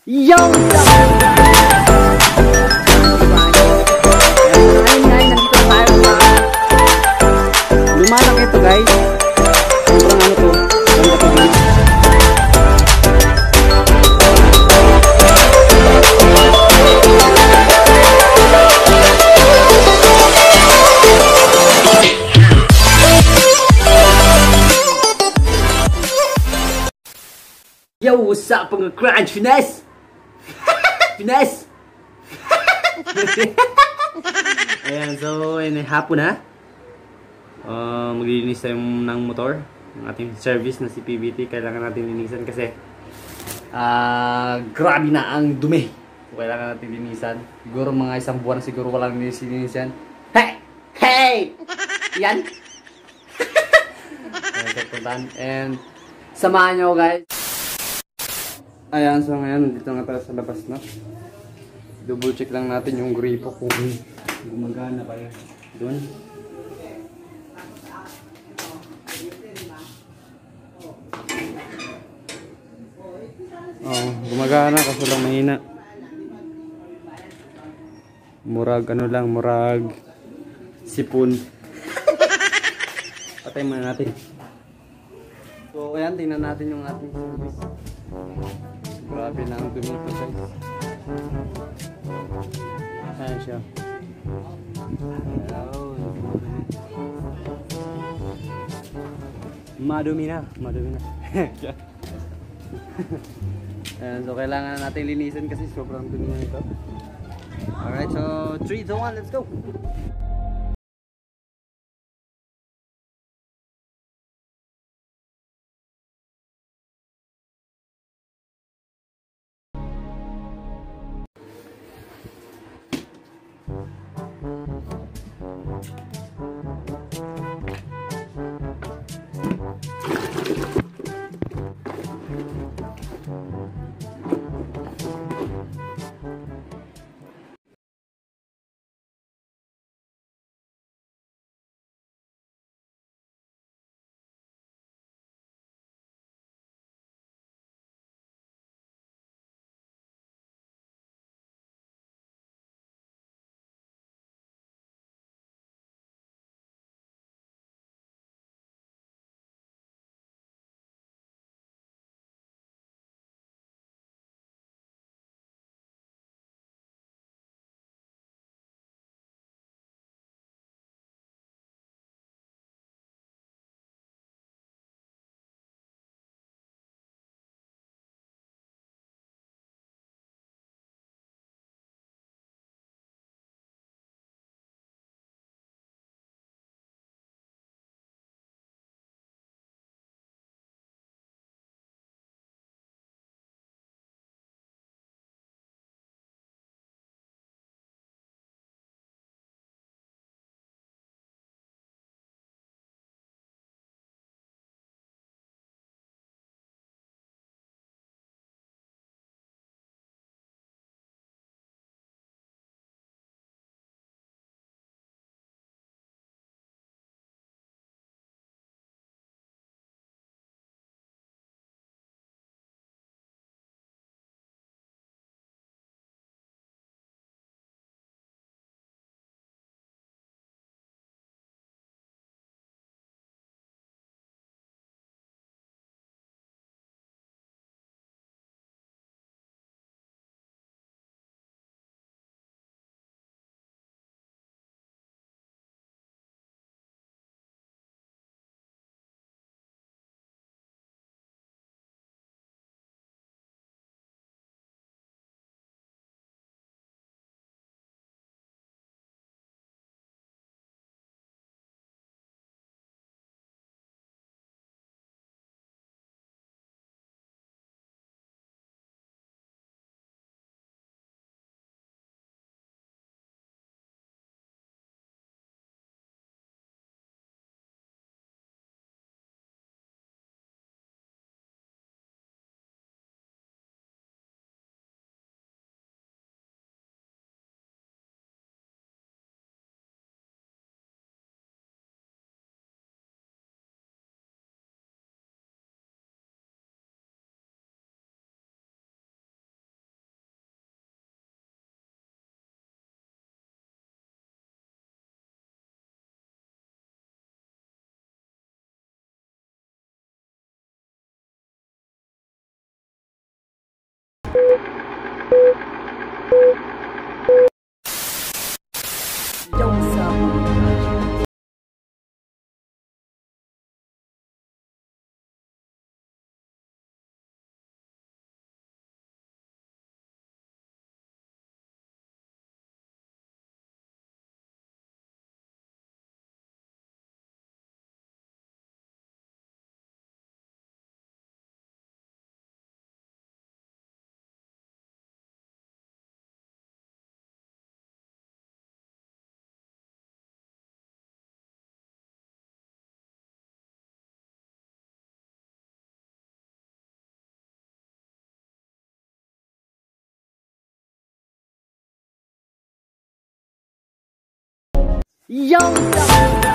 Yo! What's up? Ngayon guys, nandito tayo sa lumalang ito guys. Sobrang ano to, ganda to guys. Yo, what's up mga crunch? Finesse! Finesse! Ayan, so hapon na. Maglilinis tayo ng motor. Ang ating service na si PBT. Kailangan natin linisan kasi grabe na ang dumi. So, kailangan natin linisan. Siguro mga isang buwan siguro walang linisan. Hey! Hey! Yan! Ayan, and samahan nyo guys. Ayan, so ngayon, dito nga tayo sa labas na. Double check lang natin yung gripo kung gumagana pa yun. Doon. Oh, gumagana kasi lang mahina. Murag ano lang, murag sipon. Patay muna natin. So ayan, tingnan natin yung ating service. Grabe na ang dumi ito guys. Ayan siya. Madumi na. Madumi na. Ayan, so kailangan natin linisin kasi sobrang dumi na ito. Alright, so 3, 2, 1, let's go! Yo!